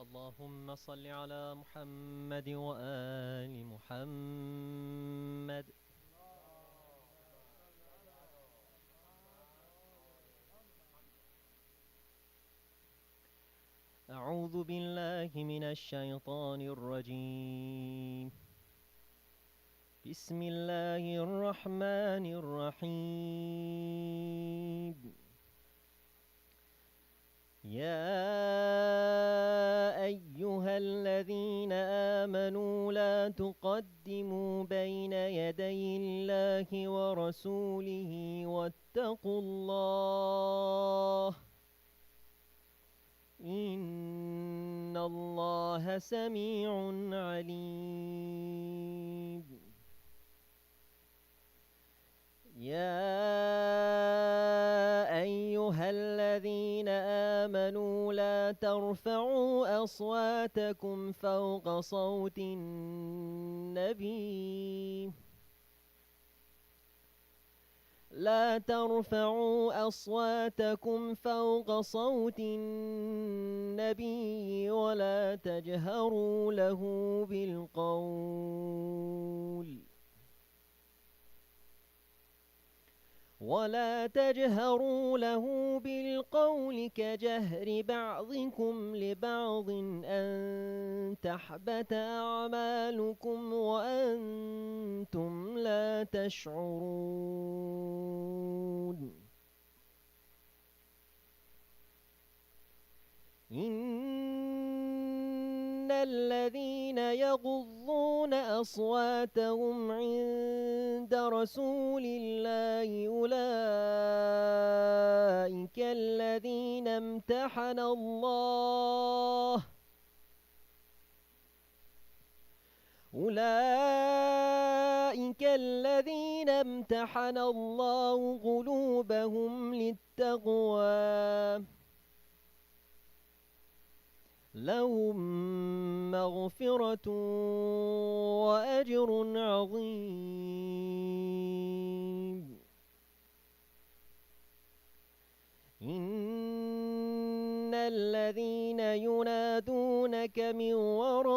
اللهم صل على محمد وآل محمد. أعوذ بالله من الشيطان الرجيم. بسم الله الرحمن الرحيم. يا أيها الذين آمنوا لا تقدموا بين يدي الله ورسوله واتقوا الله إن الله سميع عليم. يا أيها الذين آمنوا لا ترفعوا أصواتكم فوق صوت النبي لا ترفعوا أصواتكم فوق صوت النبي ولا تجهروا له بالقول كجهر بعضكم لبعض أن تحبط أعمالكم وأنتم لا تشعرون. إن الذين يغضون أصواتهم عند رسول الله أولئك الذين امتحن الله قلوبهم للتقوى لهم مغفرة وأجر عظيم. إن الذين ينادونك من وراء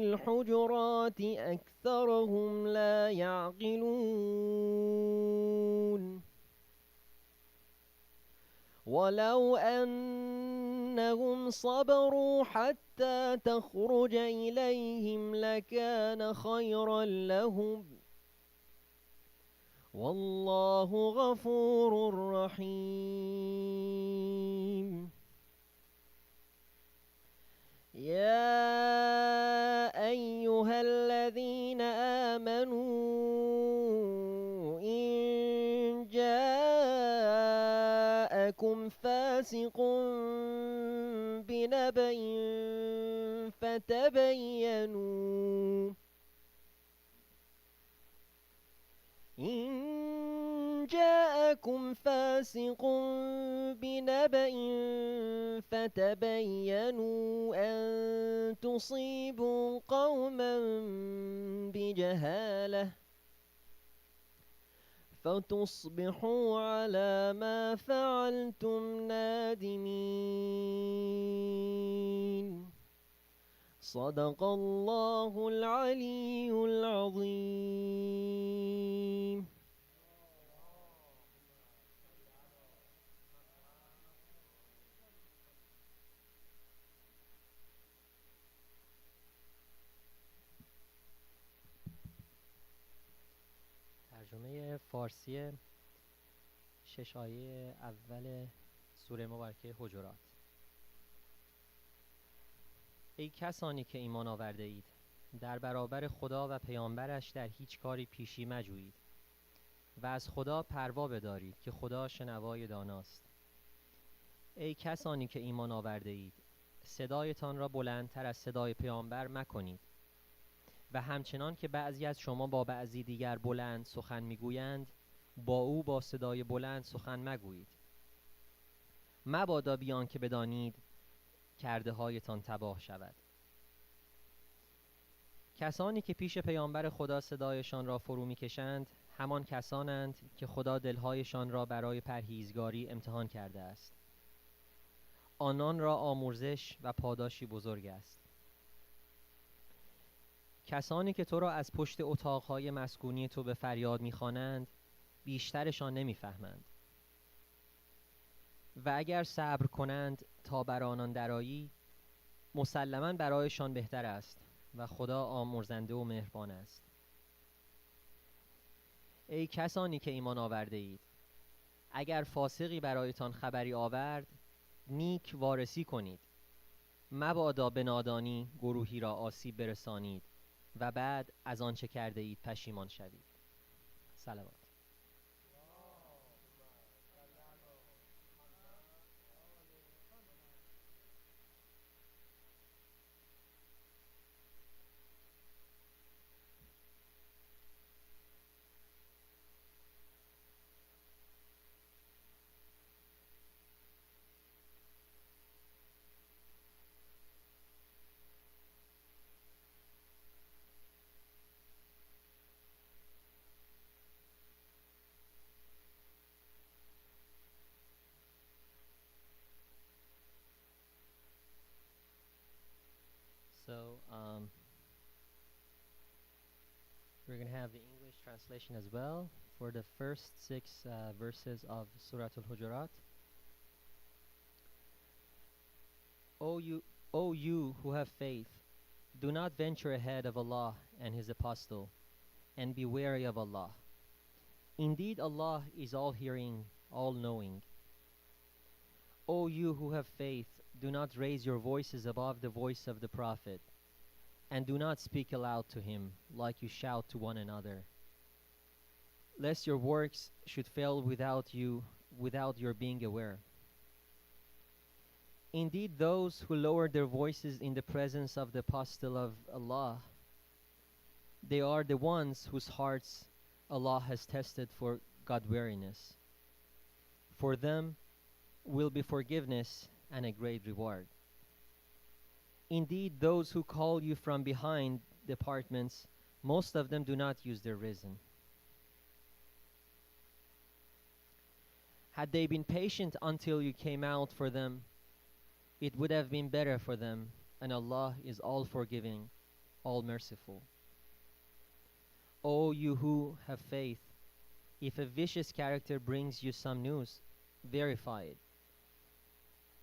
الحجرات أكثرهم لا يعقلون. ولو أنهم صبروا حتى تخرج إليهم لكان خيرا لهم والله غفور رحيم. يا أيها الذين آمنوا إن جاءكم فاسق بنبأ فتبينوا أن تصيبوا قوما بجهالة فتصبحوا على ما فعلتم نادمين. صدق الله العلي العظيم. ترجمه فارسی 6 آیه اول سوره مبارکه حجرات. ای کسانی که ایمان آورده اید، در برابر خدا و پیامبرش در هیچ کاری پیشی مجویید و از خدا پروا بدارید که خدا شنوای داناست. ای کسانی که ایمان آورده اید، صدایتان را بلندتر از صدای پیامبر مکنید و همچنان که بعضی از شما با بعضی دیگر بلند سخن میگویند، با او با صدای بلند سخن مگویید، مبادا بیان که بدانید کرده هایتان تباه شود. کسانی که پیش پیامبر خدا صدایشان را فرو میکشند همان کسانند که خدا دلهایشان را برای پرهیزگاری امتحان کرده است. آنان را آمرزش و پاداشی بزرگ است. کسانی که تو را از پشت اتاقهای مسکونی تو به فریاد می‌خوانند، بیشترشان نمی‌فهمند. و اگر صبر کنند تا بر آنان درآیی، مسلماً برایشان بهتر است و خدا آمرزنده و مهربان است. ای کسانی که ایمان آورده اید، اگر فاسقی برایتان خبری آورد، نیک وارسی کنید. مبادا به نادانی گروهی را آسیب برسانید و بعد از آنچه کرده اید پشیمان شوید. صلوات. So, we're going to have the English translation as well for the first six verses of Surah Al-Hujurat. O you who have faith, do not venture ahead of Allah and His Apostle, and be wary of Allah. Indeed, Allah is all-hearing, all-knowing. O you who have faith, do not raise your voices above the voice of the Prophet, and do not speak aloud to him like you shout to one another, lest your works should fail without your being aware. Indeed, those who lower their voices in the presence of the Apostle of Allah, they are the ones whose hearts Allah has tested for God-weariness. For them will be forgiveness and a great reward. Indeed, those who call you from behind departments, most of them do not use their reason. Had they been patient until you came out for them, it would have been better for them, and Allah is all-forgiving, all-merciful. O you who have faith, if a vicious character brings you some news, verify it,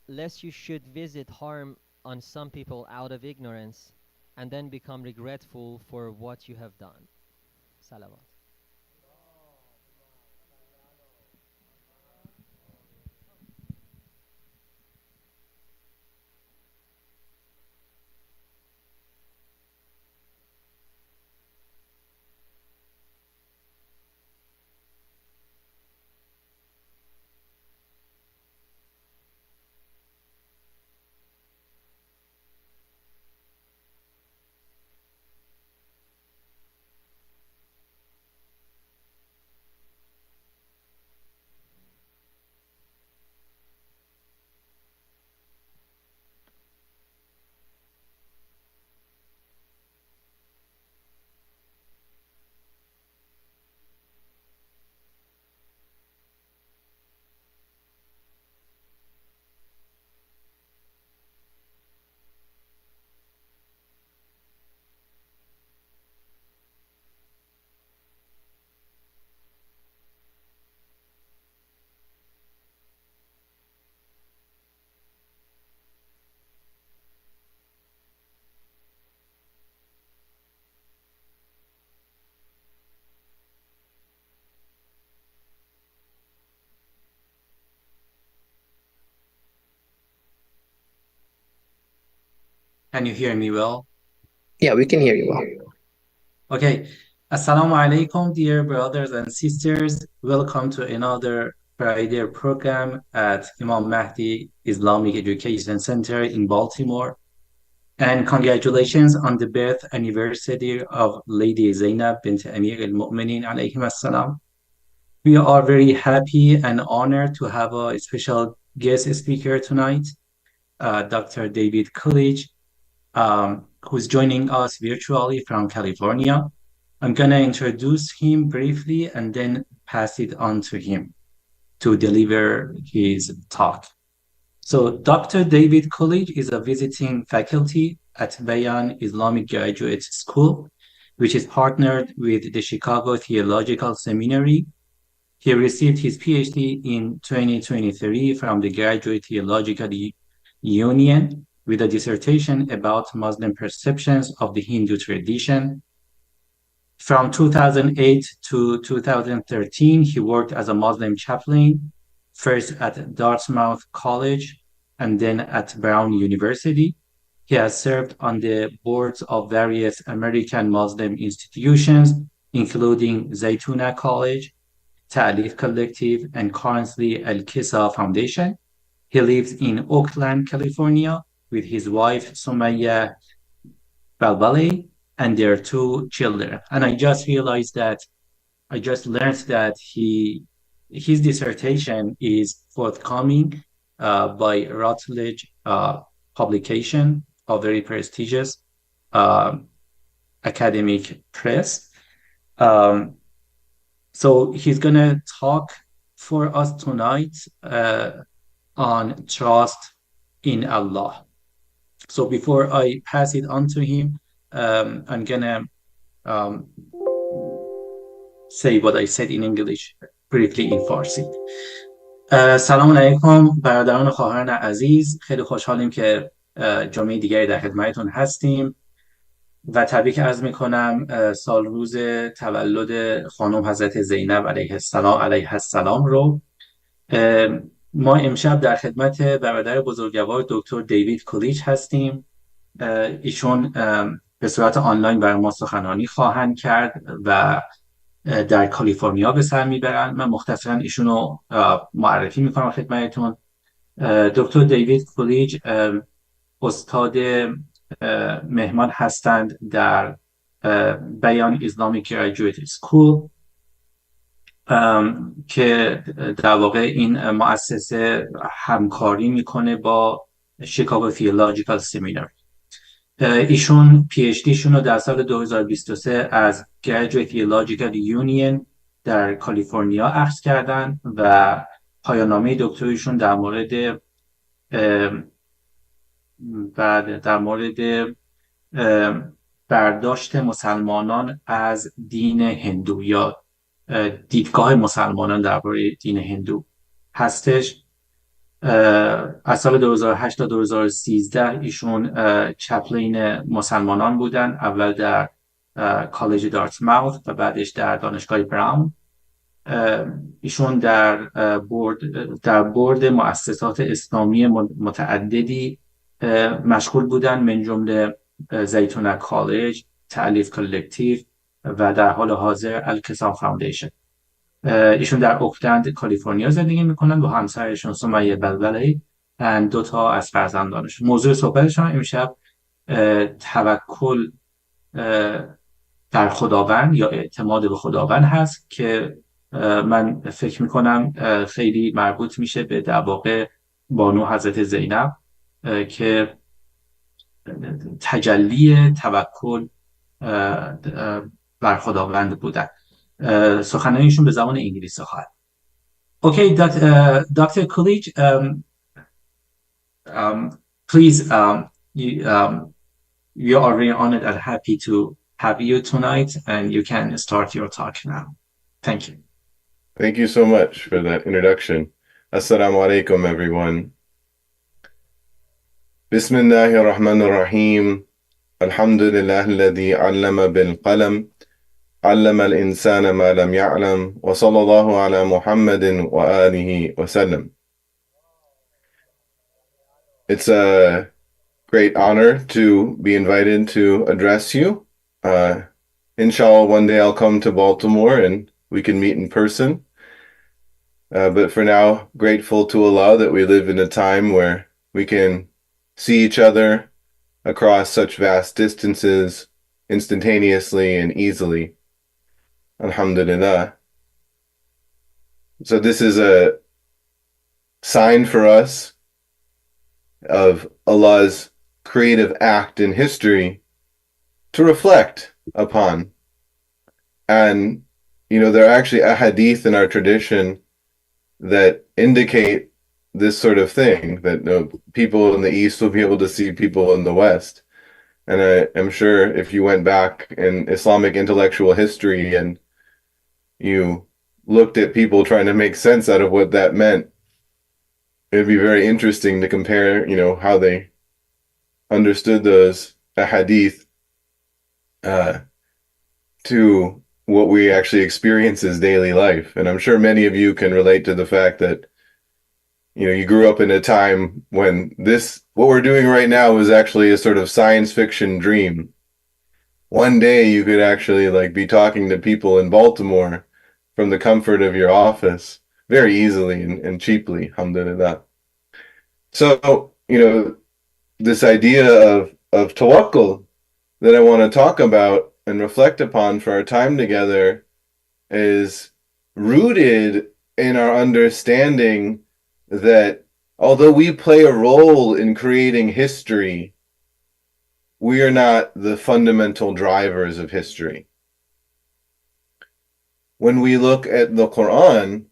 lest you should visit harm on some people out of ignorance and then become regretful for what you have done. Salawat. Can you hear me well? Yeah, we can hear you well. Okay. Assalamu alaikum, dear brothers and sisters. Welcome to another Friday program at Imam Mahdi Islamic Education Center in Baltimore. And congratulations on the birth anniversary of Lady Zainab bint Amir al-Mu'minin alayhim assalam. We are very happy and honored to have a special guest speaker tonight, Dr. David Coolidge, who's joining us virtually from California. I'm going to introduce him briefly and then pass it on to him to deliver his talk. So Dr. David Coolidge is a visiting faculty at Bayan Islamic Graduate School, which is partnered with the Chicago Theological Seminary. He received his PhD in 2023 from the Graduate Theological Union with a dissertation about Muslim perceptions of the Hindu tradition. From 2008 to 2013, he worked as a Muslim chaplain, first at Dartmouth College and then at Brown University. He has served on the boards of various American Muslim institutions, including Zaytuna College, Ta'alif Collective, and currently Al-Kisa Foundation. He lives in Oakland, California, with his wife, Sumaya Balbale, and their two children. And I just learned that his dissertation is forthcoming by Routledge publication, a very prestigious academic press. So he's gonna talk for us tonight on trust in Allah. So before I pass it on to him, I'm gonna say what I said in English briefly in Farsi. سلام علیکم برادران و خواهران عزیز، خیلی خوشحالیم که جمعه دیگری در خدمتتون هستیم و تبریک عرض میکنم سال روز تولد خانم حضرت زینب علیه السلام رو. ما امشب در خدمت برادر بزرگوار دکتر دیوید کولیج هستیم. ایشون به صورت آنلاین برای ما سخنرانی خواهند کرد و در کالیفرنیا به سر میبرن. من مختصرا ایشون رو معرفی میکنم خدمتتون. دکتر دیوید کولیج استاد مهمان هستند در بیان اسلامیک گریجویت اسکول که در واقع این مؤسسه همکاری میکنه با شیکاگو تئولوژیکال سمیناری. ایشون پی اچ دیشون رو در سال 2023 از Graduate Theological Union در کالیفرنیا اخذ کردن و پایان‌نامه دکتریشون در مورد برداشت مسلمانان از دین هندو یا دیدگاه مسلمانان درباره دین هندو هستش. از سال 2008 تا 2013 ایشون چپلین مسلمانان بودن، اول در کالج دارتماوت و بعدش در دانشگاه براون. ایشون در بورد مؤسسات اسلامی متعددی مشغول بودن، من جمله زیتونه کالج، تعلیف کالکتیو و در حال حاضر الکسام فاوندیشن. ایشون در اوکلند کالیفرنیا زندگی میکنن با همسرشون سمیه بلبلی و 2 تا از فرزندانشون. موضوع صحبتشون امشب توکل در خداوند یا اعتماد به خداوند هست که من فکر میکنم خیلی مربوط میشه به در واقع بانو حضرت زینب که تجلی توکل بر خداوند بودن. سخنرانیشون به زبان انگلیسی خواهد. Okay, Dr. Coolidge, please, we are very honored and happy to have you tonight, and you can start your talk now. Thank you. Thank you so much for that introduction. Assalamu alaikum, everyone. Bismillahir Rahmanir Rahim. Alhamdulillah alladhi allama bil qalam. علم الإنسان ما لم يعلم وصلى الله على محمد وآله وسلم. It's a great honor to be invited to address you. Inshallah, one day I'll come to Baltimore and we can meet in person. But for now, grateful to Allah that we live in a time where we can see each other across such vast distances instantaneously and easily. Alhamdulillah. So this is a sign for us of Allah's creative act in history to reflect upon. And, you know, there are actually ahadith in our tradition that indicate this sort of thing, that people in the East will be able to see people in the West. And I'm sure if you went back in Islamic intellectual history and you looked at people trying to make sense out of what that meant, it'd be very interesting to compare, how they understood those ahadith to what we actually experience as daily life. And I'm sure many of you can relate to the fact that, you grew up in a time when what we're doing right now was actually a sort of science fiction dream. One day you could actually be talking to people in Baltimore from the comfort of your office very easily and cheaply, alhamdulillah. So, this idea of tawakkul that I want to talk about and reflect upon for our time together is rooted in our understanding that although we play a role in creating history, we are not the fundamental drivers of history. When we look at the Quran,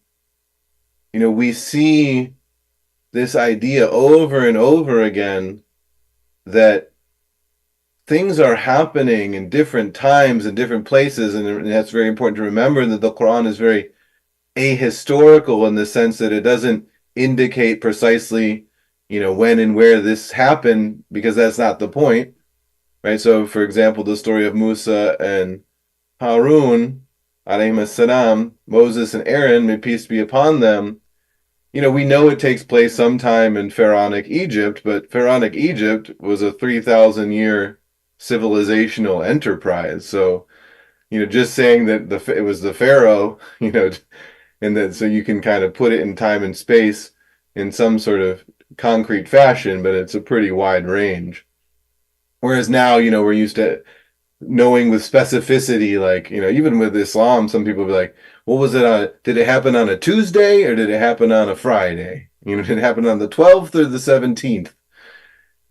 we see this idea over and over again that things are happening in different times and different places, and that's very important to remember that the Quran is very ahistorical in the sense that it doesn't indicate precisely, when and where this happened, because that's not the point, right? So, for example, the story of Musa and Harun, alayhim salam, Moses and Aaron, may peace be upon them, we know it takes place sometime in Pharaonic Egypt, but Pharaonic Egypt was a 3,000-year civilizational enterprise. So, just saying that it was the Pharaoh, and that so you can kind of put it in time and space in some sort of concrete fashion, but it's a pretty wide range. Whereas now, we're used to knowing with specificity, even with Islam, some people be like, what was it did it happen on a Tuesday or did it happen on a Friday? Did it happen on the 12th or the 17th?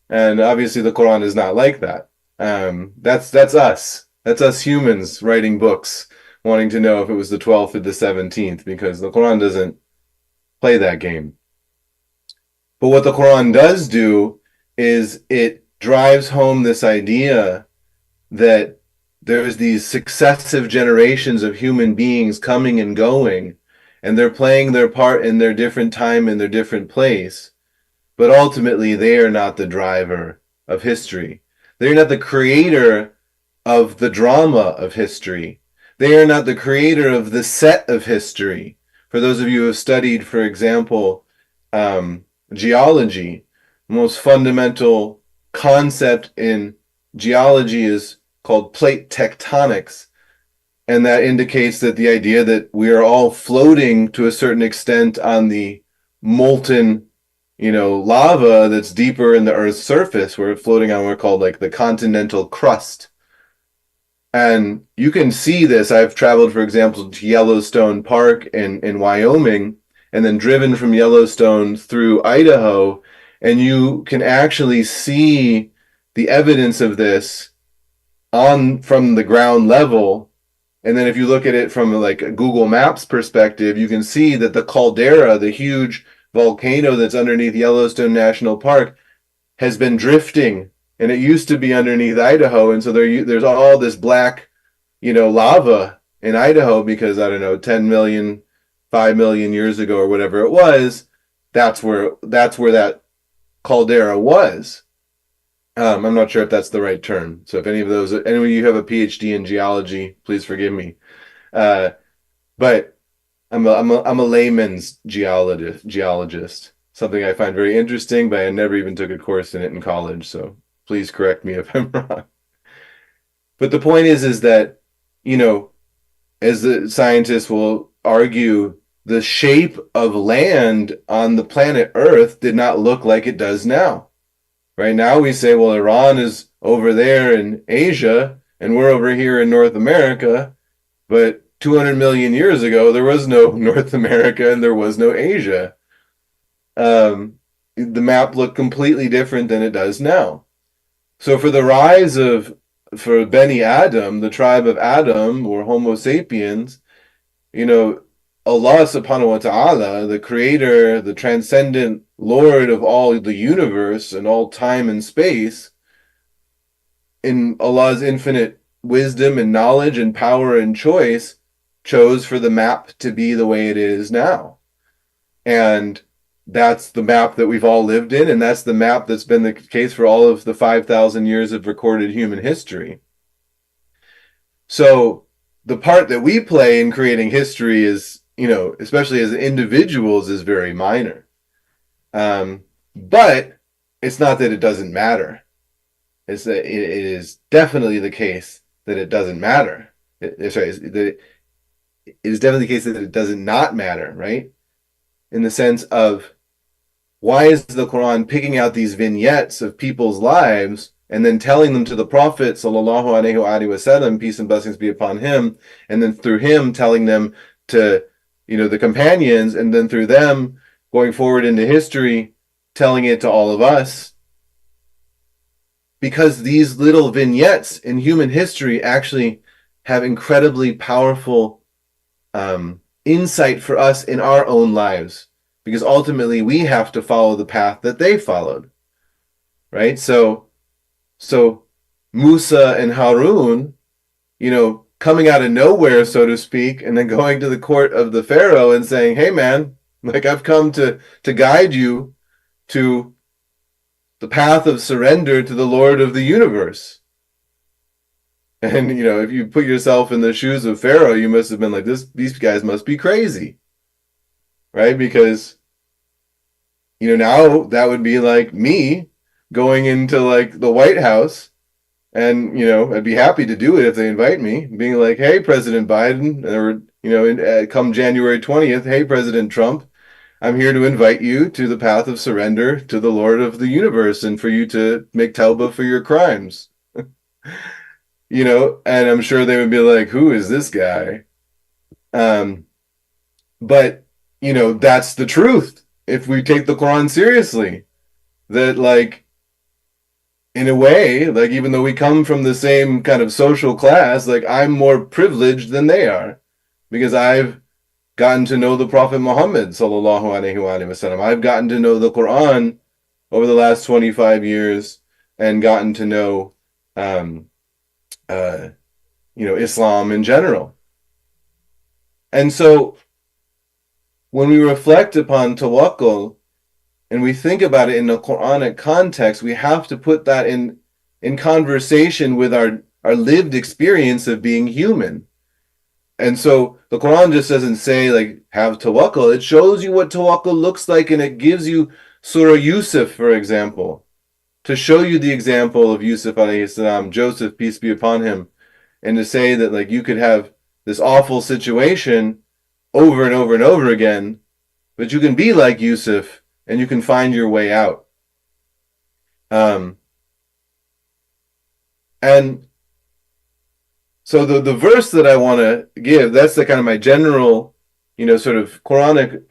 And obviously the Quran is not like that. That's us. That's us humans writing books, wanting to know if it was the 12th or the 17th, because the Quran doesn't play that game. But what the Quran does do is it drives home this idea that there's these successive generations of human beings coming and going, and they're playing their part in their different time in their different place. But ultimately, they are not the driver of history. They're not the creator of the drama of history. They are not the creator of the set of history. For those of you who have studied, for example, geology, the most fundamental concept in geology is called plate tectonics. And that indicates that the idea that we are all floating to a certain extent on the molten, lava that's deeper in the Earth's surface. We're floating on what we're called the continental crust. And you can see this. I've traveled, for example, to Yellowstone Park in Wyoming, and then driven from Yellowstone through Idaho, and you can actually see the evidence of this from the ground level. And then if you look at it from a Google Maps perspective, you can see that the caldera, the huge volcano that's underneath Yellowstone National Park, has been drifting, and it used to be underneath Idaho, and so there's all this black, lava in Idaho because, I don't know, 10 million, 5 million years ago or whatever it was, that's where that caldera was. I'm not sure if that's the right term. So if anyone you have a PhD in geology, please forgive me. But I'm a layman's geologist. Something I find very interesting, but I never even took a course in it in college. So please correct me if I'm wrong. But the point is that, as the scientists will argue, the shape of land on the planet Earth did not look like it does now. Right now we say, well, Iran is over there in Asia and we're over here in North America, but 200 million years ago, there was no North America and there was no Asia. The map looked completely different than it does now. So for Beni Adam, the tribe of Adam or Homo sapiens, Allah subhanahu wa ta'ala, the creator, the transcendent Lord of all the universe and all time and space, in Allah's infinite wisdom and knowledge and power and choice, chose for the map to be the way it is now. And that's the map that we've all lived in, and that's the map that's been the case for all of the 5,000 years of recorded human history. So the part that we play in creating history is, especially as individuals, is very minor. But it's not that it doesn't matter. It's that it is definitely the case that it doesn't matter. It is definitely the case that it does not matter, right? In the sense of, why is the Quran picking out these vignettes of people's lives and then telling them to the Prophet sallallahu alaihi wasallam, peace and blessings be upon him, and then through him telling them to, the companions, and then through them going forward into history, telling it to all of us? Because these little vignettes in human history actually have incredibly powerful insight for us in our own lives, because ultimately we have to follow the path that they followed, right? So Musa and Harun, coming out of nowhere, so to speak, and then going to the court of the Pharaoh and saying, hey man, like, I've come to guide you to the path of surrender to the Lord of the universe. And, if you put yourself in the shoes of Pharaoh, you must have been like, these guys must be crazy, right? Because, now that would be like me going into like the White House, and, I'd be happy to do it if they invite me, being like, hey, President Biden, or, come January 20th, hey, President Trump, I'm here to invite you to the path of surrender to the Lord of the universe, and for you to make tawbah for your crimes. And I'm sure they would be like, who is this guy? But, that's the truth. If we take the Quran seriously, that, like, in a way, like, even though we come from the same kind of social class, like, I'm more privileged than they are, because I've gotten to know the Prophet Muhammad sallallahu alaihi wasallam. I've gotten to know the Quran over the last 25 years, and gotten to know, Islam in general. And so when we reflect upon tawakkul and we think about it in a Quranic context, we have to put that in conversation with our lived experience of being human. And so the Quran just doesn't say, like, have tawakkul. It shows you what tawakkul looks like, and it gives you Surah Yusuf, for example, to show you the example of Yusuf alayhi salam, Joseph, peace be upon him, and to say that, like, you could have this awful situation over and over and over again, but you can be like Yusuf and you can find your way out. And so the verse that I want to give, that's the kind of my general, sort of Quranic,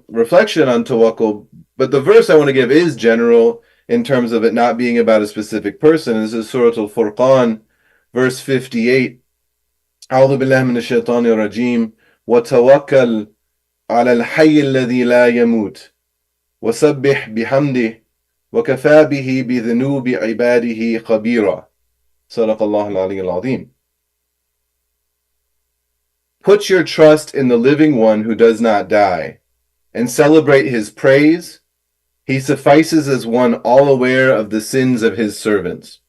reflection on tawakkul. But the verse I want to give is general in terms of it not being about a specific person. This is Surah Al-Furqan, verse 58. أعوذ بالله من الشيطان الرجيم وتوكل على الحي الذي لا يموت وسبح بحمده وكفى به بذنوب عباده خبيرا. صدق الله العلي العظيم. Put your trust in the living one who does not die, and celebrate his praise. He suffices as one all aware of the sins of his servants.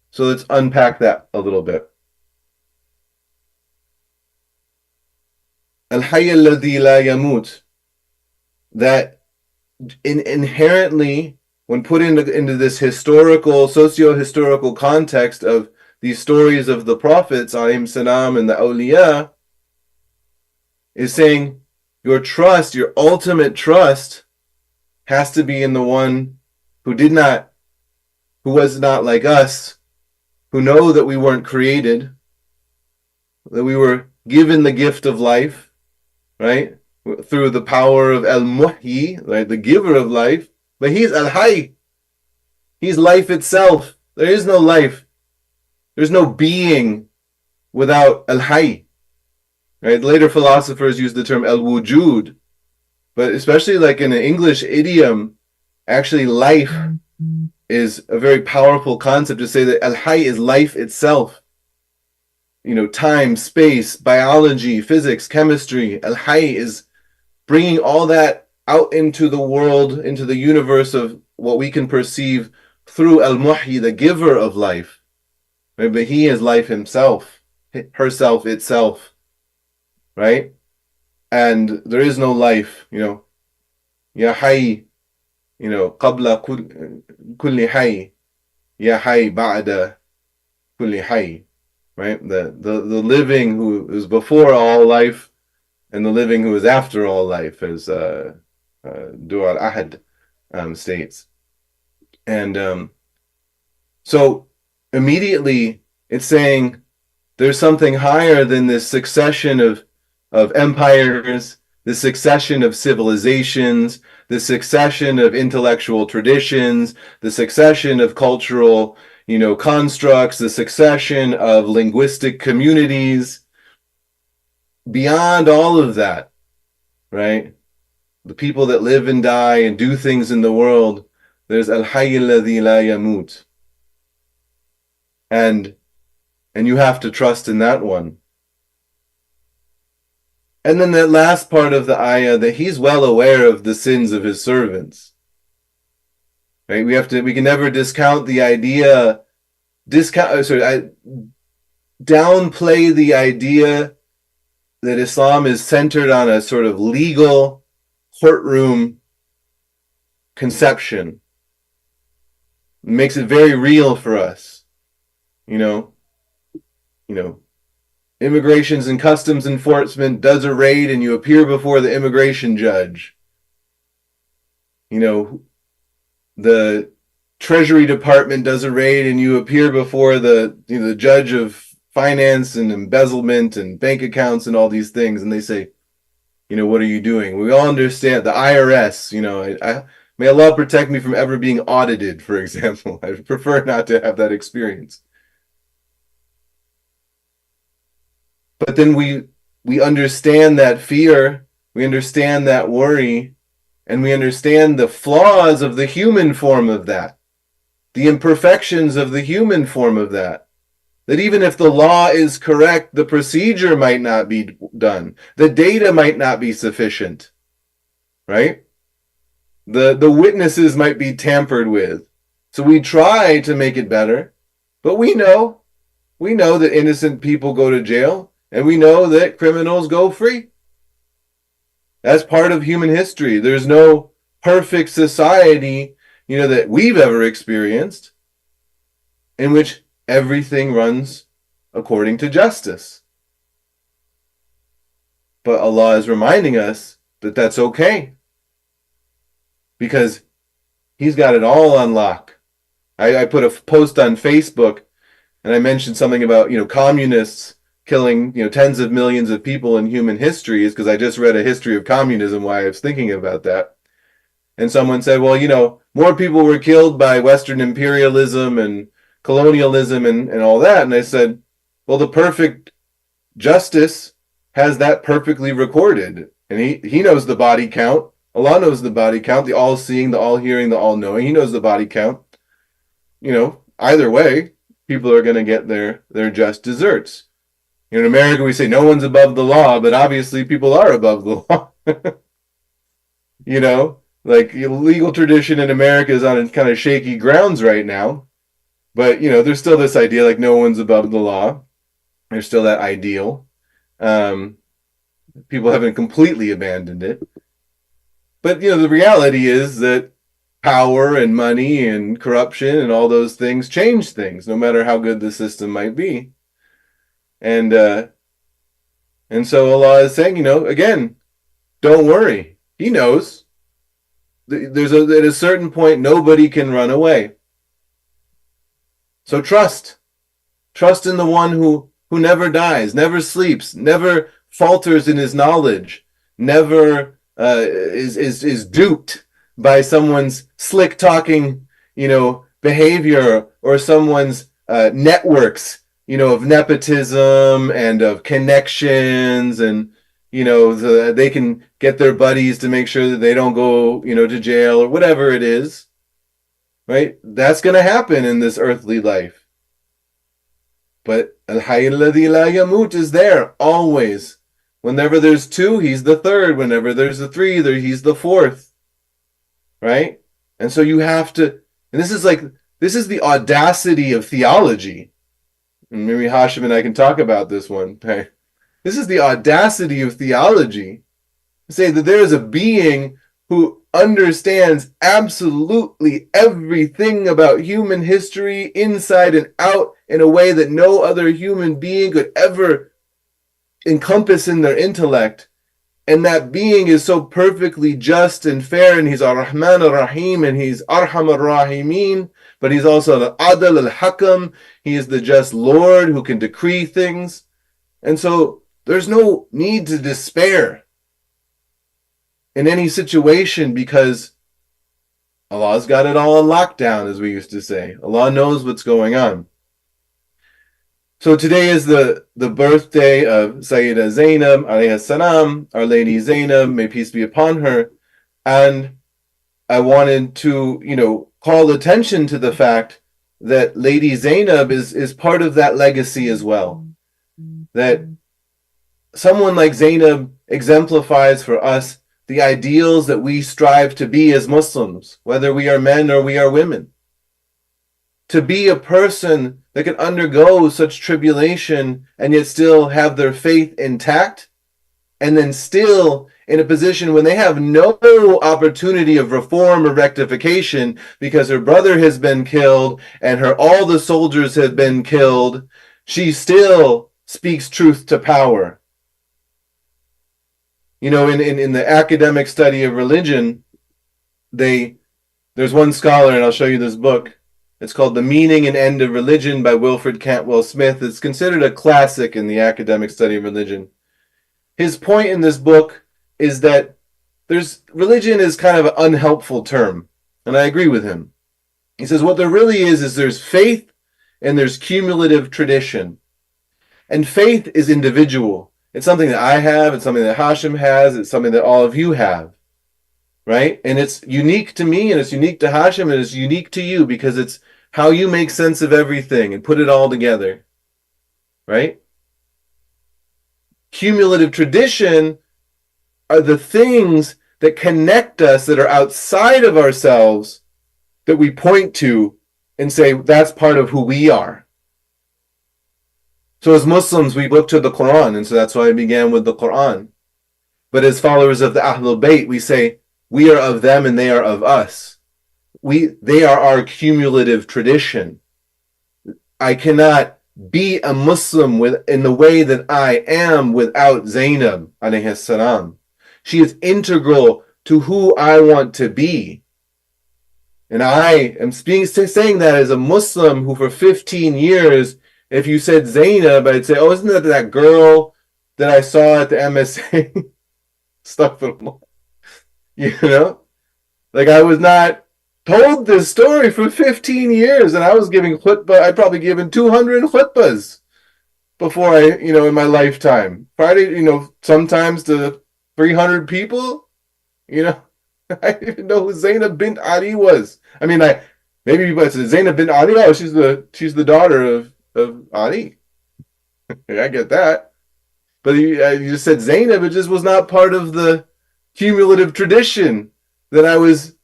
So let's unpack that a little bit. Al-Hayy alladhi la yamut, that inherently, when put into this historical, socio-historical context of these stories of the prophets, alayhim salam, and the awliya, is saying your trust, your ultimate trust, has to be in the one who was not like us, who know that we weren't created, that we were given the gift of life, right? Through the power of Al-Muhyi, right? The giver of life. But he's Al-Hayy. He's life itself. There is no life. There's no being without Al-Hayy. right? Later philosophers use the term al-wujud, but especially like in an English idiom, actually life is a very powerful concept to say that al-hayy is life itself. You know, time, space, biology, physics, chemistry. Al-hayy is bringing all that out into the world, into the universe of what we can perceive through al-muhyi, the giver of life. Right? But he is life himself, herself, itself, right? And there is no life, you know. Ya hayy, you know, qabla kulli hayy, ya hayy ba'da kulli hayy, right? The living who is before all life, and the living who is after all life, as Dur al-Ahad states. And so immediately it's saying there's something higher than this succession of empires, the succession of civilizations, the succession of intellectual traditions, the succession of cultural, you know, constructs, the succession of linguistic communities. Beyond all of that, right? The people that live and die and do things in the world, there's al-hayy alladhi la yamut. And you have to trust in that one. And then that last part of the ayah, that he's well aware of the sins of his servants. Right? We can never discount the idea, downplay the idea that Islam is centered on a sort of legal courtroom conception. It makes it very real for us. You know, Immigrations and Customs Enforcement does a raid and you appear before the immigration judge. You know, the Treasury Department does a raid and you appear before the judge of finance and embezzlement and bank accounts and all these things, and they say, what are you doing? We all understand the IRS, may Allah protect me from ever being audited, for example. I prefer not to have that experience. But then we understand that fear, we understand that worry, and we understand the flaws of the human form of that, the imperfections of the human form of that. That even if the law is correct, the procedure might not be done. The data might not be sufficient, right? The witnesses might be tampered with. So we try to make it better, but we know that innocent people go to jail, and we know that criminals go free. That's part of human history. There's no perfect society, that we've ever experienced in which everything runs according to justice. But Allah is reminding us that that's okay, because He's got it all on lock. I put a post on Facebook and I mentioned something about, communists killing, tens of millions of people in human history, is because I just read a history of communism, why I was thinking about that. And someone said, well, more people were killed by Western imperialism and colonialism and all that. And I said, well, the perfect justice has that perfectly recorded. And he knows the body count. Allah knows the body count, the all-seeing, the all-hearing, the all-knowing. He knows the body count. Either way, people are going to get their just desserts. In America, we say no one's above the law, but obviously people are above the law. Like legal tradition in America is on kind of shaky grounds right now. But, there's still this idea like no one's above the law. There's still that ideal. People haven't completely abandoned it. But, the reality is that power and money and corruption and all those things change things, no matter how good the system might be. And so Allah is saying, again, don't worry. He knows. At a certain point, nobody can run away. So trust in the one who never dies, never sleeps, never falters in his knowledge, never is duped by someone's slick talking, behavior, or someone's networks of nepotism and of connections, and they can get their buddies to make sure that they don't go to jail or whatever it is, right? That's going to happen in this earthly life. But Al-Hayy alladhi la yamut is there always. Whenever there's two, he's the third. Whenever there's a three, he's the fourth. Right? And so you have to, and this is the audacity of theology. And maybe Hashim and I can talk about this one. Okay? This is the audacity of theology. Say that there is a being who understands absolutely everything about human history inside and out in a way that no other human being could ever encompass in their intellect. And that being is so perfectly just and fair, and he's Ar-Rahman Ar-Rahim, and he's Arham Ar-Rahimin, but he's also the Adl Al-Hakam. He is the just Lord who can decree things. And so there's no need to despair in any situation, because Allah's got it all on lockdown, as we used to say. Allah knows what's going on. So today is the birthday of Sayyida Zainab alayhi salam, Our Lady Zainab, may peace be upon her. And I wanted to, call attention to the fact that Lady Zainab is part of that legacy as well. That someone like Zainab exemplifies for us the ideals that we strive to be as Muslims, whether we are men or we are women. To be a person that can undergo such tribulation and yet still have their faith intact, and then still in a position when they have no opportunity of reform or rectification because her brother has been killed and all the soldiers have been killed, she still speaks truth to power. In the academic study of religion, there's one scholar, and I'll show you this book. It's called The Meaning and End of Religion by Wilfred Cantwell Smith. It's considered a classic in the academic study of religion. His point in this book is that religion is kind of an unhelpful term, and I agree with him. He says what there really is there's faith and there's cumulative tradition. And faith is individual. It's something that I have, it's something that Hashim has, it's something that all of you have. Right? And it's unique to me, and it's unique to Hashim, and it's unique to you because it's how you make sense of everything and put it all together. Right? Cumulative tradition are the things that connect us, that are outside of ourselves, that we point to and say, that's part of who we are. So as Muslims, we look to the Quran, and so that's why I began with the Quran. But as followers of the Ahlul Bayt, we say, we are of them and they are of us. They are our cumulative tradition. I cannot be a Muslim in the way that I am without Zainab alayhi salam. She is integral to who I want to be. And I am saying that as a Muslim who for 15 years, if you said Zainab, I'd say, oh, isn't that girl that I saw at the MSA? Stuff. Like I was not told this story for 15 years, and I was giving khutbah. I'd probably given 200 khutbahs before in my lifetime. Friday, sometimes to 300 people, I didn't even know who Zainab bint Ali was. I mean, maybe people said Zainab bint Ali. Oh, she's the daughter of Ali. I get that. But you just said Zainab. It just was not part of the cumulative tradition that I was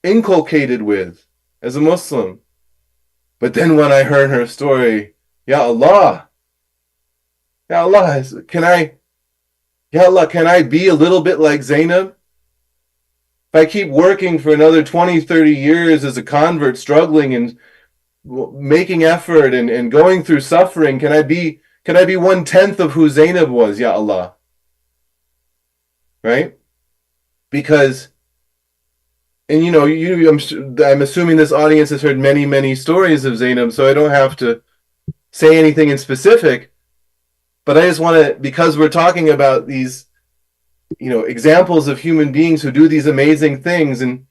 inculcated with as a Muslim. But then when I heard her story, Ya Allah, can I be a little bit like Zainab? If I keep working for another 20, 30 years as a convert, struggling and making effort and going through suffering, can I be 1/10 of who Zainab was, Ya Allah? Right? Because, and I'm assuming this audience has heard many, many stories of Zainab, so I don't have to say anything in specific, but I just want to, because we're talking about these, examples of human beings who do these amazing things, and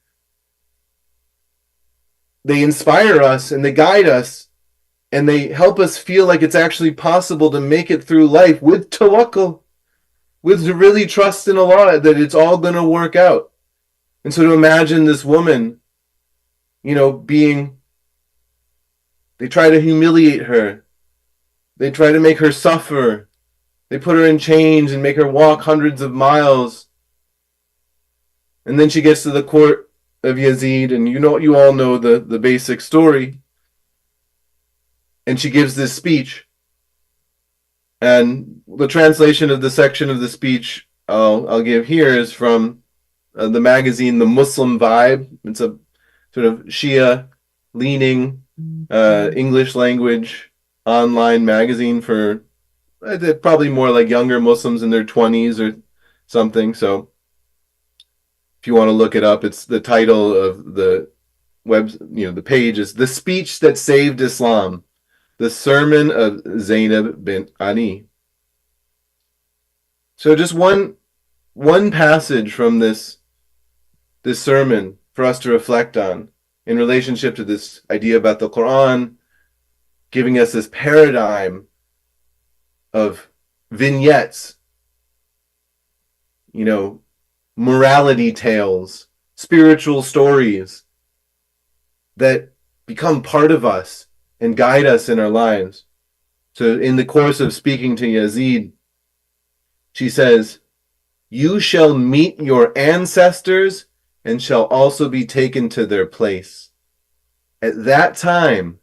they inspire us and they guide us. And they help us feel like it's actually possible to make it through life with tawakkul, with really trust in Allah that it's all going to work out. And so to imagine this woman, they try to humiliate her. They try to make her suffer. They put her in chains and make her walk hundreds of miles. And then she gets to the court of Yazid, and you all know the basic story. And she gives this speech. And the translation of the section of the speech I'll give here is from the magazine The Muslim Vibe. It's a sort of Shia-leaning English language online magazine for probably more like younger Muslims in their 20s or something. So if you want to look it up, it's the title of the the page is "The Speech That Saved Islam: The Sermon of Zainab bint Ali." So just one passage from this sermon for us to reflect on in relationship to this idea about the Quran giving us this paradigm of vignettes, morality tales, spiritual stories that become part of us and guide us in our lives. So in the course of speaking to Yazid, she says, "You shall meet your ancestors and shall also be taken to their place. At that time,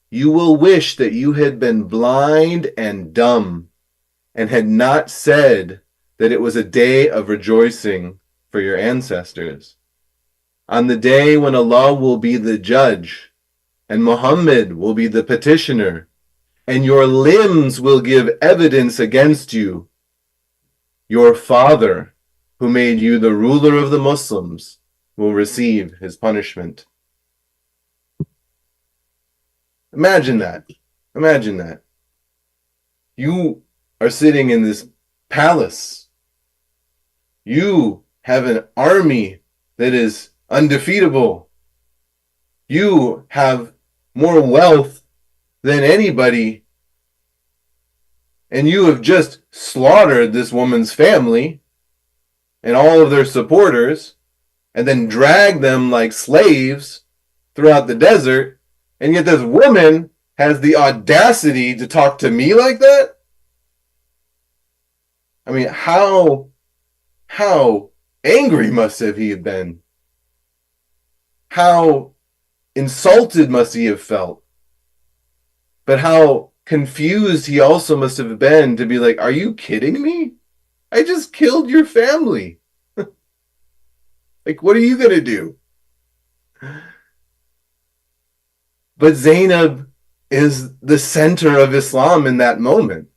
you will wish that you had been blind and dumb and had not said that it was a day of rejoicing for your ancestors. On the day when Allah will be the judge and Muhammad will be the petitioner and your limbs will give evidence against you, your father, who made you the ruler of the Muslims, will receive his punishment." Imagine that. Imagine that. You are sitting in this palace. You have an army that is undefeatable. You have more wealth than anybody. And you have just slaughtered this woman's family and all of their supporters and then dragged them like slaves throughout the desert. And yet this woman has the audacity to talk to me like that? I mean, how angry must he have been? How insulted must he have felt? But how confused he also must have been to be like, are you kidding me? I just killed your family. Like, what are you going to do? But Zainab is the center of Islam in that moment.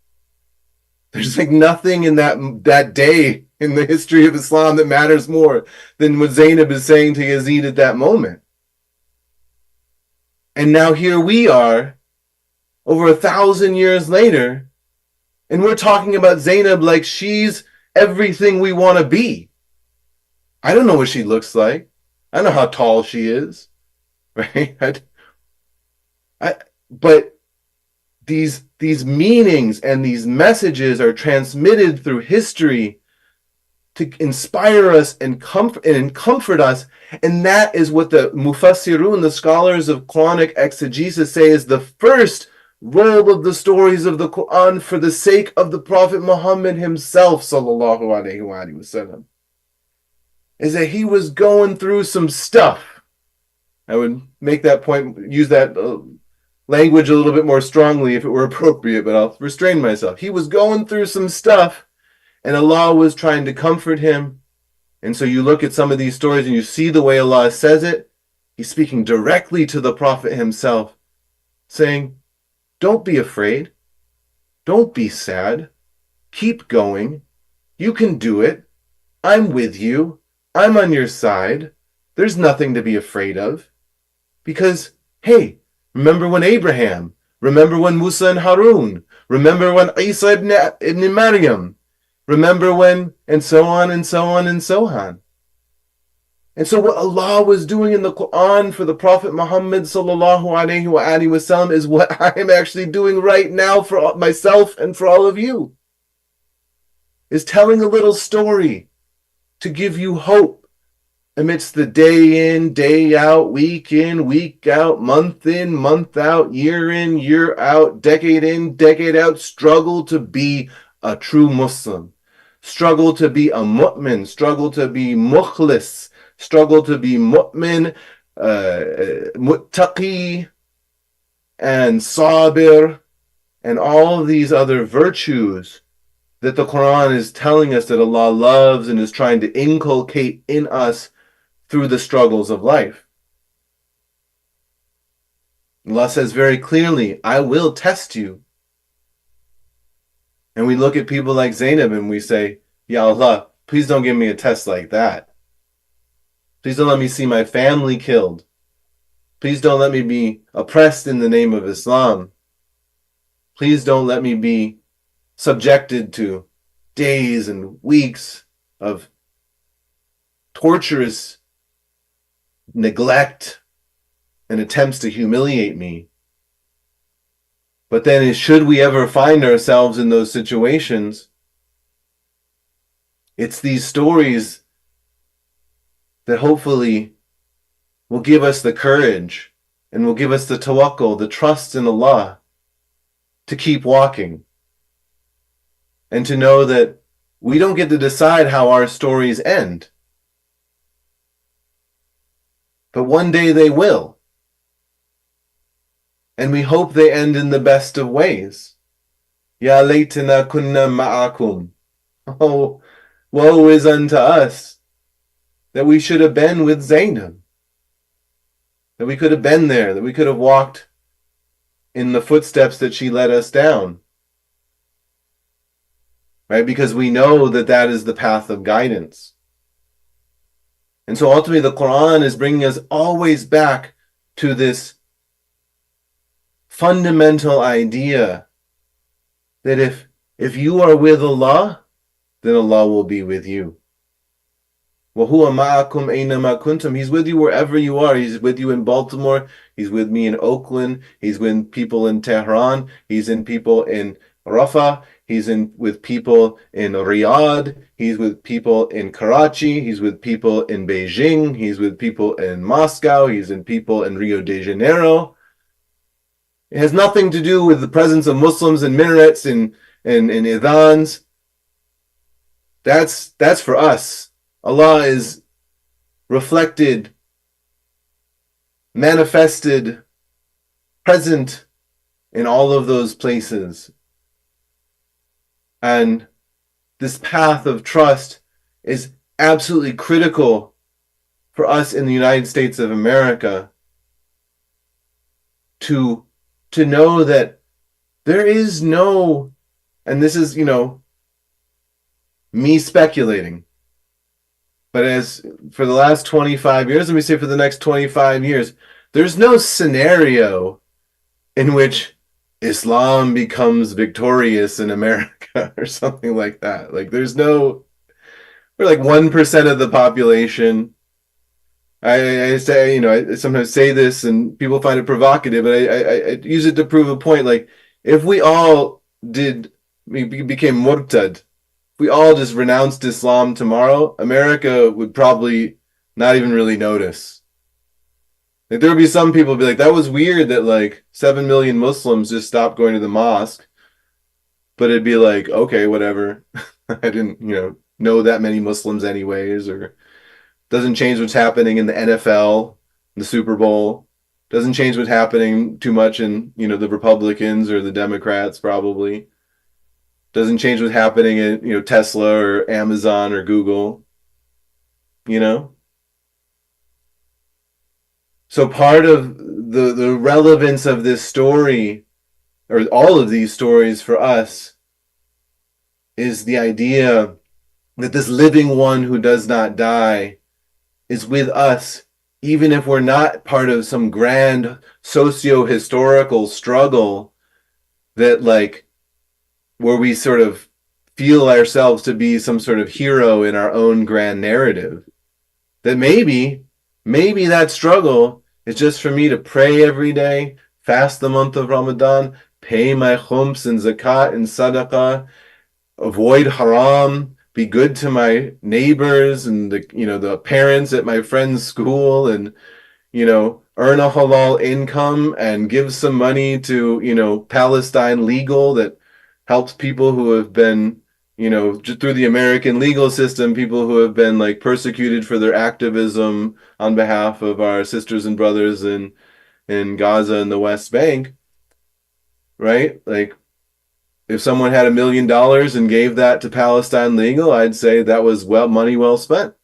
There's like nothing in that day in the history of Islam that matters more than what Zainab is saying to Yazid at that moment. And now here we are, over 1,000 years later, and we're talking about Zainab like she's everything we want to be. I don't know what she looks like. I don't know how tall she is, right? But these meanings and these messages are transmitted through history to inspire us and comfort us. And that is what the Mufassirun, the scholars of Quranic exegesis, say is the first role of the stories of the Quran for the sake of the Prophet Muhammad himself, sallallahu alaihi wasallam, is that he was going through some stuff. I would make that point, use that language a little bit more strongly if it were appropriate, but I'll restrain myself. He was going through some stuff, and Allah was trying to comfort him. And so you look at some of these stories and you see the way Allah says it. He's speaking directly to the Prophet himself, saying, don't be afraid. Don't be sad. Keep going. You can do it. I'm with you. I'm on your side. There's nothing to be afraid of. Because, hey, remember when Abraham, remember when Musa and Harun, remember when Isa ibn Maryam, remember when, and so on and so on and so on. And so what Allah was doing in the Quran for the Prophet Muhammad sallallahu alaihi wasallam is what I am actually doing right now for myself and for all of you. Is telling a little story to give you hope amidst the day in, day out, week in, week out, month in, month out, year in, year out, decade in, decade out, struggle to be a true Muslim, struggle to be a mu'min, struggle to be mukhlis, struggle to be mu'min, muttaqi, and sabir, and all of these other virtues that the Quran is telling us that Allah loves and is trying to inculcate in us through the struggles of life. Allah says very clearly, I will test you. And we look at people like Zainab and we say, Ya Allah, please don't give me a test like that. Please don't let me see my family killed. Please don't let me be oppressed in the name of Islam. Please don't let me be subjected to days and weeks of torturous neglect and attempts to humiliate me. But then, should we ever find ourselves in those situations, it's these stories that hopefully will give us the courage and will give us the tawakkul, the trust in Allah, to keep walking. And to know that we don't get to decide how our stories end. But one day they will. And we hope they end in the best of ways. Ya laytana kunna ma'akum. Oh, woe is unto us that we should have been with Zainab. That we could have been there. That we could have walked in the footsteps that she led us down. Right? Because we know that that is the path of guidance. And so ultimately the Quran is bringing us always back to this fundamental idea that if you are with Allah, then Allah will be with you. وَهُوَ مَعَكُمْ أَيْنَمَا كُنْتُمْ. He's with you wherever you are. He's with you in Baltimore. He's with me in Oakland. He's with people in Tehran. He's in people in Rafah. He's with people in Riyadh. He's with people in Karachi. He's with people in Beijing. He's with people in Moscow. He's in people in Rio de Janeiro. It has nothing to do with the presence of Muslims in minarets and idhans. That's for us. Allah is reflected, manifested, present in all of those places. And this path of trust is absolutely critical for us in the United States of America to know that there is no, and this is, me speculating, but as for the last 25 years, let me say for the next 25 years, there's no scenario in which Islam becomes victorious in America or something like that. Like we're like 1% of the population. I say, I sometimes say this and people find it provocative, but I use it to prove a point. Like if we all became murtad, if we all just renounced Islam tomorrow, America would probably not even really notice. Like there would be some people who'd be like, that was weird that like 7 million Muslims just stopped going to the mosque. But it'd be like, okay, whatever. I didn't, know that many Muslims anyways, or doesn't change what's happening in the NFL, the Super Bowl. Doesn't change what's happening too much in, the Republicans or the Democrats probably. Doesn't change what's happening in, Tesla or Amazon or Google. So part of the relevance of this story, or all of these stories for us, is the idea that this living one who does not die is with us, even if we're not part of some grand socio-historical struggle that where we sort of feel ourselves to be some sort of hero in our own grand narrative. that maybe that struggle is just for me to pray every day, fast the month of Ramadan, pay my khums and zakat and sadaqah, avoid haram, be good to my neighbors and the parents at my friend's school, and earn a halal income and give some money to Palestine Legal that helps people who have been just through the American legal system, people who have been like persecuted for their activism on behalf of our sisters and brothers in Gaza and the West Bank, right? Like, if someone had $1 million and gave that to Palestine Legal, I'd say that was money well spent,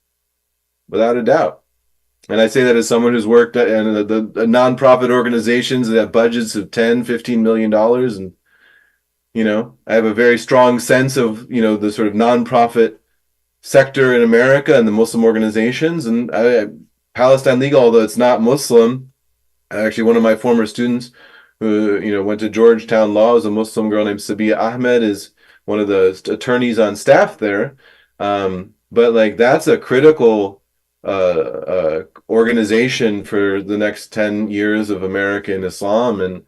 without a doubt. And I say that as someone who's worked in the nonprofit organizations that have budgets of $10-15 million, and I have a very strong sense of the sort of nonprofit sector in America and the Muslim organizations. And Palestine Legal, although it's not Muslim, actually one of my former students who went to Georgetown Law, is a Muslim girl named Sabia Ahmed, is one of the attorneys on staff there. But like, that's a critical organization for the next 10 years of American Islam, and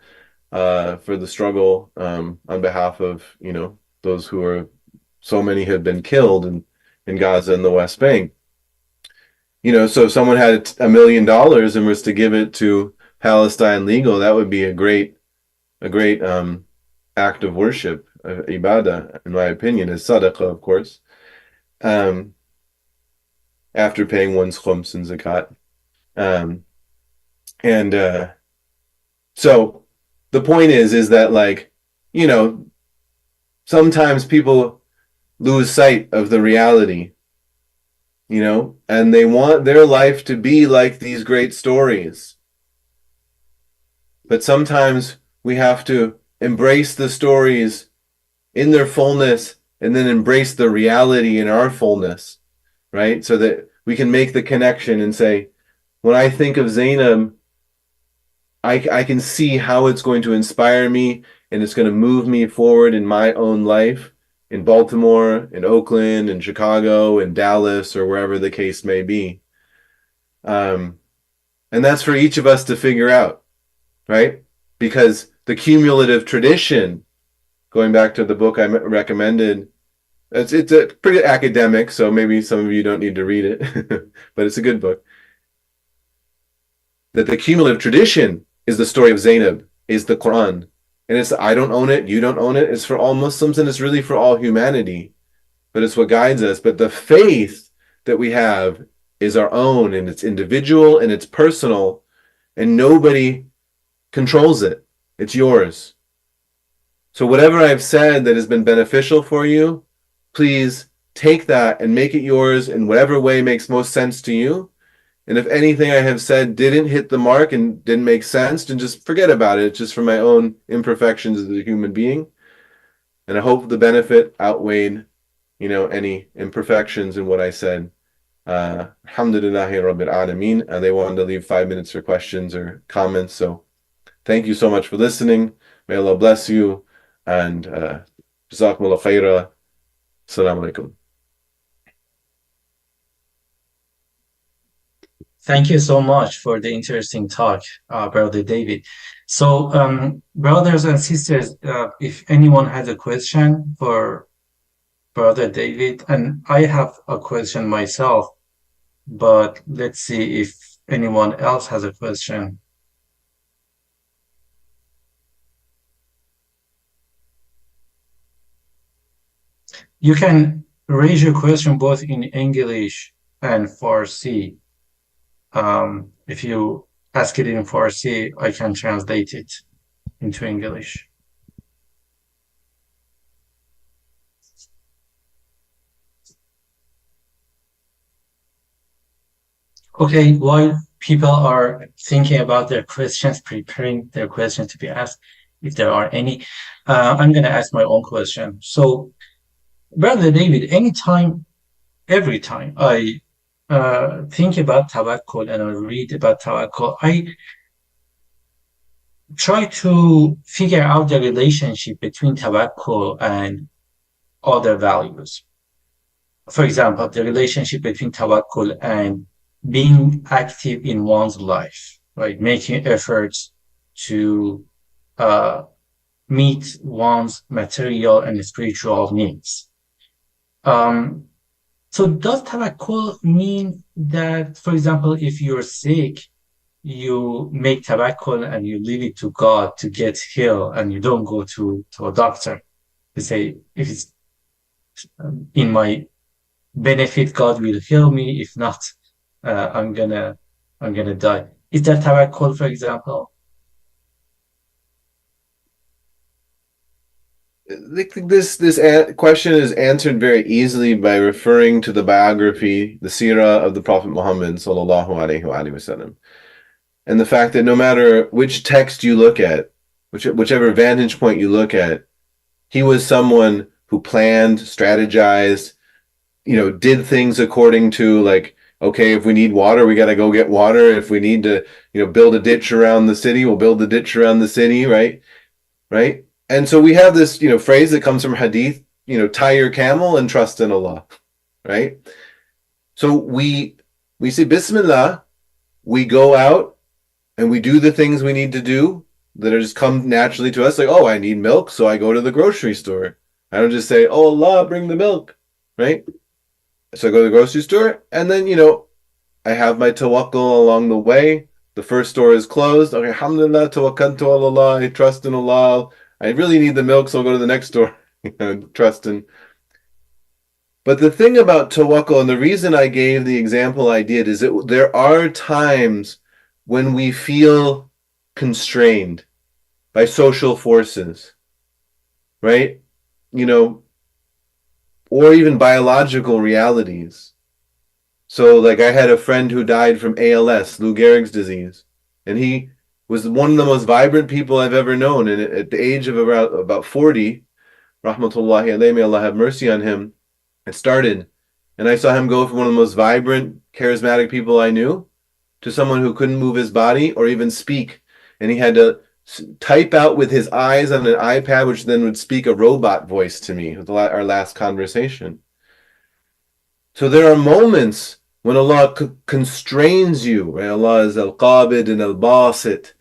for the struggle on behalf of those who are, so many have been killed in Gaza and the West Bank. So if someone had $1 million and was to give it to Palestine Legal, that would be a great act of worship, ibadah, in my opinion, is sadaqah, of course, after paying one's khums and zakat. So the point is that, like, sometimes people lose sight of the reality, and they want their life to be like these great stories. But sometimes we have to embrace the stories in their fullness and then embrace the reality in our fullness, right? So that we can make the connection and say, when I think of Zainab, I can see how it's going to inspire me, and it's going to move me forward in my own life, in Baltimore, in Oakland, in Chicago, in Dallas, or wherever the case may be. And that's for each of us to figure out, right? Because the cumulative tradition, going back to the book I recommended, it's a pretty academic, so maybe some of you don't need to read it, but it's a good book. That the cumulative tradition is the story of Zainab, is the Quran. And it's, I don't own it, you don't own it, it's for all Muslims, and it's really for all humanity. But it's what guides us. But the faith that we have is our own, and it's individual, and it's personal, and nobody controls it. It's yours. So whatever I've said that has been beneficial for you, please take that and make it yours in whatever way makes most sense to you. And if anything I have said didn't hit the mark and didn't make sense, then just forget about it. It's just for my own imperfections as a human being. And I hope the benefit outweighed, any imperfections in what I said. Alhamdulillahi Rabbil Alameen. They wanted to leave 5 minutes for questions or comments. So thank you so much for listening. May Allah bless you. And Jazakumullah khaira. Assalamu alaikum. Thank you so much for the interesting talk, Brother David. So, brothers and sisters, if anyone has a question for Brother David, and I have a question myself, but let's see if anyone else has a question. You can raise your question both in English and Farsi. If you ask it in Farsi, I can translate it into English. Okay, while people are thinking about their questions, preparing their questions to be asked, if there are any, I'm going to ask my own question. So, Brother David, every time I think about tawakkul and I read about tawakkul, I try to figure out the relationship between tawakkul and other values. For example, the relationship between tawakkul and being active in one's life, right? Making efforts to meet one's material and spiritual needs. So does tawakkul mean that, for example, if you're sick, you make tawakkul and you leave it to God to get healed, and you don't go to a doctor to say, if it's in my benefit, God will heal me. If not, I'm gonna die. Is that tawakkul, for example? I think this question is answered very easily by referring to the biography, the seerah of the Prophet Muhammad sallallahu alaihi wasallam, and the fact that no matter which text you look at, whichever vantage point you look at, he was someone who planned, strategized, did things according to, like, okay, if we need water, we got to go get water. If we need to, build a ditch around the city, we'll build a ditch around the city, right? Right? And so we have this, phrase that comes from hadith, tie your camel and trust in Allah, right? So we say Bismillah, we go out and we do the things we need to do that are just come naturally to us. Like, oh, I need milk, so I go to the grocery store. I don't just say, oh, Allah, bring the milk, right? So I go to the grocery store, and then, I have my tawakkul along the way. The first store is closed. Okay, alhamdulillah, tawakkaltu ala Allah, I trust in Allah. I really need the milk, so I'll go to the next store, trust in. But the thing about tawakkul, and the reason I gave the example I did, is that there are times when we feel constrained by social forces, right? Or even biological realities. So, like, I had a friend who died from ALS, Lou Gehrig's disease, and he was one of the most vibrant people I've ever known. And at the age of about 40, rahmatullahi alayhi, may Allah have mercy on him, it started. And I saw him go from one of the most vibrant, charismatic people I knew to someone who couldn't move his body or even speak. And he had to type out with his eyes on an iPad, which then would speak a robot voice to me with our last conversation. So there are moments when Allah constrains you, right? Allah is al-qabid and al-basit,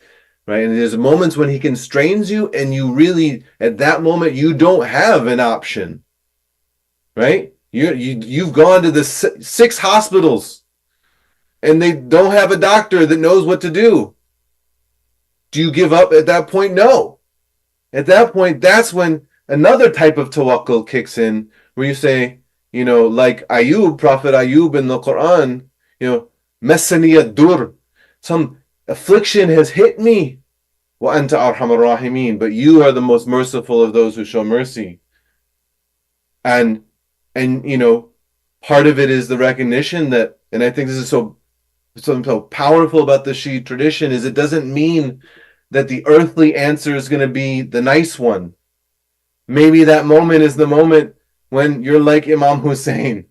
right? And there's moments when He constrains you, and you really, at that moment, you don't have an option, right? You've gone to the 6 hospitals, and they don't have a doctor that knows what to do. Do you give up at that point? No. At that point, that's when another type of tawakkul kicks in, where you say, like Ayub, Prophet Ayub in the Quran, Massani ad-dur, some affliction has hit me. Wa anta arhamar rahimin, but you are the most merciful of those who show mercy. And part of it is the recognition that, and I think this is something so powerful about the Shiite tradition, is it doesn't mean that the earthly answer is going to be the nice one. Maybe that moment is the moment when you're like Imam Hussein,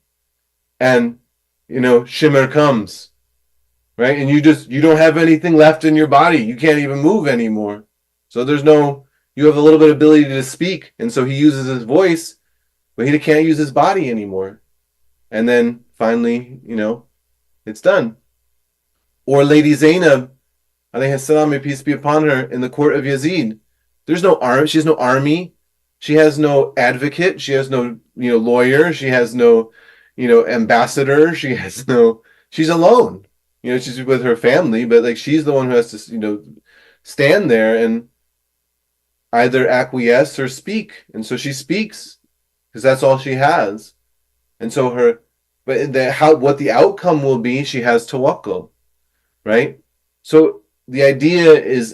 and shimmer comes, right? And you don't have anything left in your body. You can't even move anymore. So you have a little bit of ability to speak, and so he uses his voice, but he can't use his body anymore. And then finally, it's done. Or Lady Zainab, alayhi salam, may peace be upon her, in the court of Yazid. There's no army. She has no army. She has no advocate. She has no, lawyer. She has no, ambassador. She's alone. She's with her family, but like, she's the one who has to, stand there and either acquiesce or speak. And so she speaks because that's all she has. And so what the outcome will be, she has tawakkul, right? So the idea is,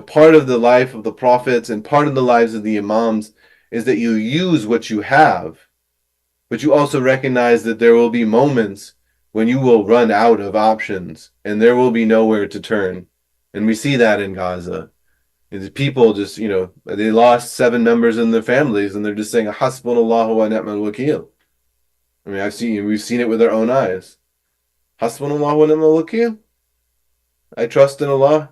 part of the life of the prophets and part of the lives of the imams is that you use what you have, but you also recognize that there will be moments when you will run out of options and there will be nowhere to turn. And we see that in Gaza. The people just, they lost 7 members in their families, and they're just saying, Hasbunallahu wa ni'mal wakil. I mean, we've seen it with our own eyes. Hasbunallahu wa ni'mal wakil. I trust in Allah,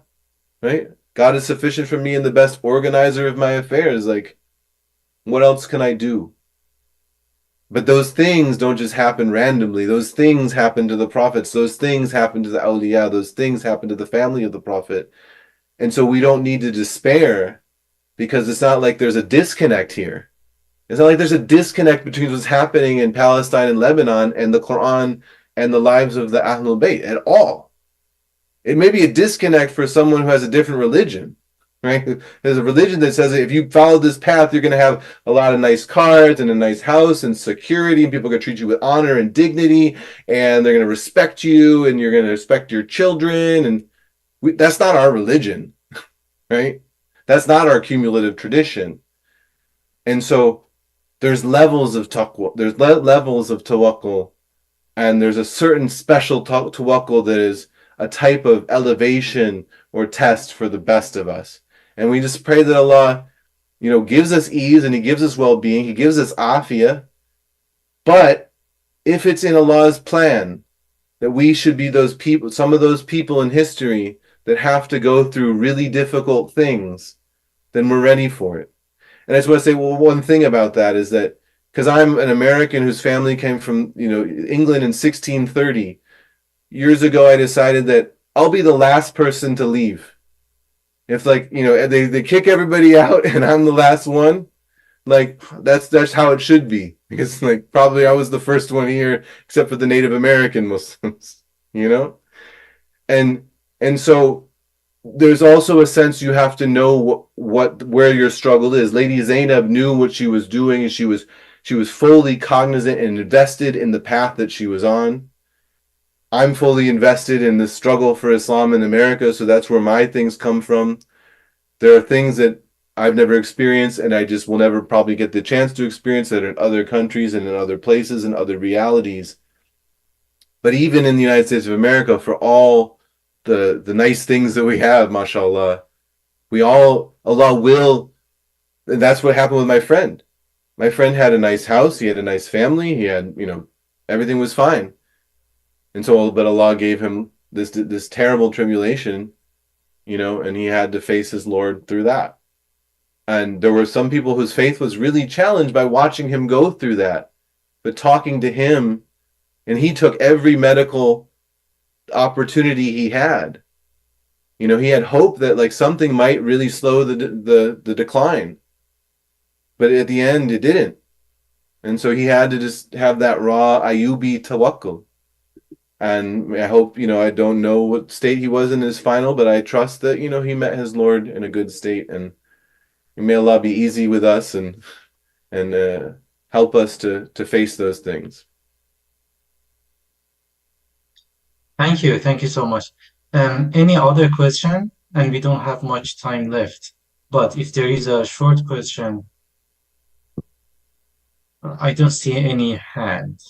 right? God is sufficient for me and the best organizer of my affairs. Like, what else can I do? But those things don't just happen randomly. Those things happen to the prophets. Those things happen to the awliya. Those things happen to the family of the prophet. And so we don't need to despair, because it's not like there's a disconnect here. It's not like there's a disconnect between what's happening in Palestine and Lebanon and the Quran and the lives of the Ahlul Bayt at all. It may be a disconnect for someone who has a different religion, right? There's a religion that says that if you follow this path, you're going to have a lot of nice cars and a nice house and security, and people are going to treat you with honor and dignity, and they're going to respect you, and you're going to respect your children. And that's not our religion, right? That's not our cumulative tradition. And so there's levels of taqwa, there's levels of tawakkul, and there's a certain special tawakkul that is a type of elevation or test for the best of us. And we just pray that Allah, gives us ease, and He gives us well-being, He gives us afiyah. But if it's in Allah's plan that we should be those people, some of those people in history that have to go through really difficult things, then we're ready for it. And I just want to say, well, one thing about that is that, because I'm an American whose family came from, England in 1630, years ago I decided that I'll be the last person to leave. If they kick everybody out and I'm the last one, that's how it should be. Because probably I was the first one here, except for the Native American Muslims, And so there's also a sense you have to know where your struggle is. Lady Zainab knew what she was doing, and she was fully cognizant and invested in the path that she was on. I'm fully invested in the struggle for Islam in America, so that's where my things come from. There are things that I've never experienced, and I just will never probably get the chance to experience that in other countries and in other places and other realities. But even in the United States of America, for all the nice things that we have, mashallah, Allah will, and that's what happened with my friend. My friend had a nice house, he had a nice family, he had, everything was fine. And so, but Allah gave him this terrible tribulation, and he had to face his Lord through that. And there were some people whose faith was really challenged by watching him go through that, but talking to him, and he took every medical opportunity he had. He had hope that something might really slow the decline, but at the end it didn't. And so he had to just have that raw Ayubi tawakkul. And I hope, I don't know what state he was in his final, but I trust that, he met his Lord in a good state. And may Allah be easy with us and help us to face those things. Thank you. Thank you so much. Any other question? And we don't have much time left. But if there is a short question, I don't see any hand.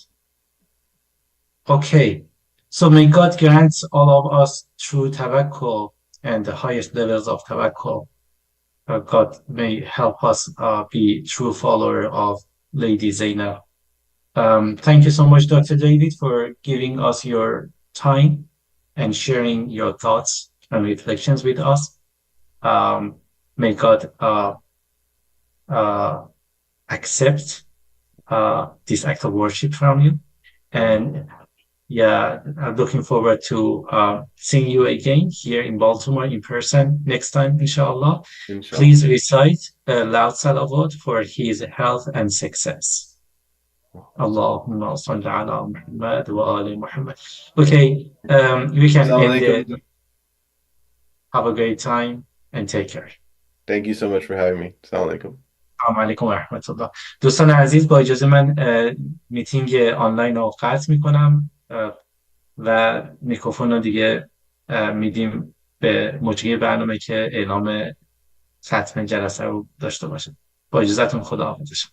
Okay. So may God grant all of us true tawakkul and the highest levels of tawakkul. God may help us be true follower of Lady Zainab. Thank you so much, Dr. David, for giving us your time and sharing your thoughts and reflections with us. May God accept this act of worship from you. And yeah, I'm looking forward to seeing you again here in Baltimore in person next time, inshallah. Please recite a loud salawat for his health and success. Allahumma salli ala Muhammad wa ali Muhammad. Okay, we can end it. Have a great time and take care. Thank you so much for having me. Assalamu alaikum. سلام علیکم و رحمت الله. دوستان عزیز، با اجازه من میتینگ آنلاین رو قطع میکنم و میکروفون رو دیگه میدیم به مجری برنامه که اعلام ختم جلسه رو داشته باشه. با اجازهتون خداحافظ.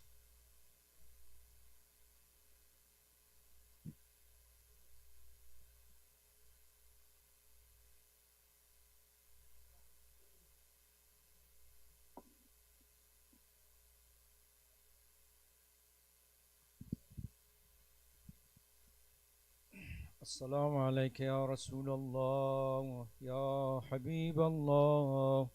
السلام عليك يا رسول الله يا حبيب الله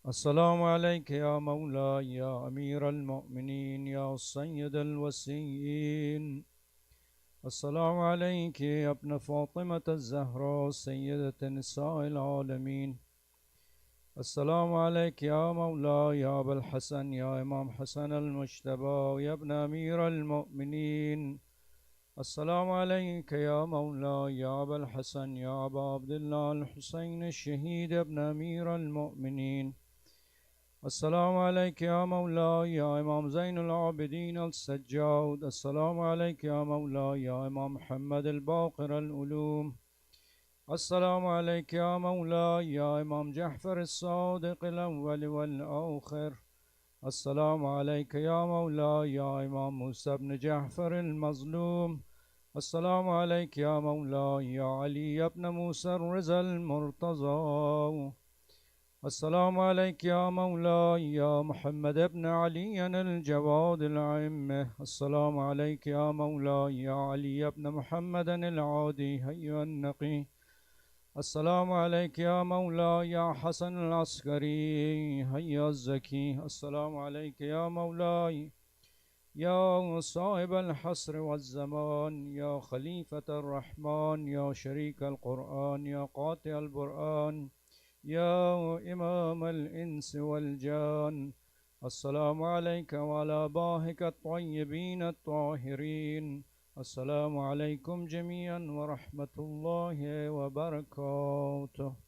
السلام عليك يا مولاي يا أمير المؤمنين يا سيد الوسيين. السلام عليك يا ابن فاطمة الزهراء سيدة نساء العالمين. السلام عليك يا مولاي يا أبا الحسن يا إمام حسن المجتبى يا ابن أمير المؤمنين. السلام عليك يا مولاي يا أبا الحسن يا أبا عبد الله الحسين الشهيد ابن أمير المؤمنين. السلام عليك يا مولاي يا إمام زين العابدين السجاد. السلام عليك يا مولاي يا إمام محمد الباقر العلوم. السلام عليك يا مولاي يا إمام جعفر الصادق الأول والآخر. السلام عليك يا مولاي يا إمام موسى بن جعفر المظلوم. السلام عليك يا مولاي يا علي بن موسى الرضا المرتضى. السلام عليك يا مولاي يا محمد بن علي الجواد الأئمة. السلام عليك يا مولاي يا علي بن محمد العادي هيا النقي. السلام عليك يا مولاي يا حسن العسكري هيا الزكي. السلام عليك يا مولاي يا صاحب الحصر والزمان يا خليفة الرحمن يا شريك القرآن يا قاطع البرآن يا إمام الإنس والجان. السلام عليك وعلى آبائك الطيبين الطاهرين. السلام عليكم جميعا ورحمة الله وبركاته.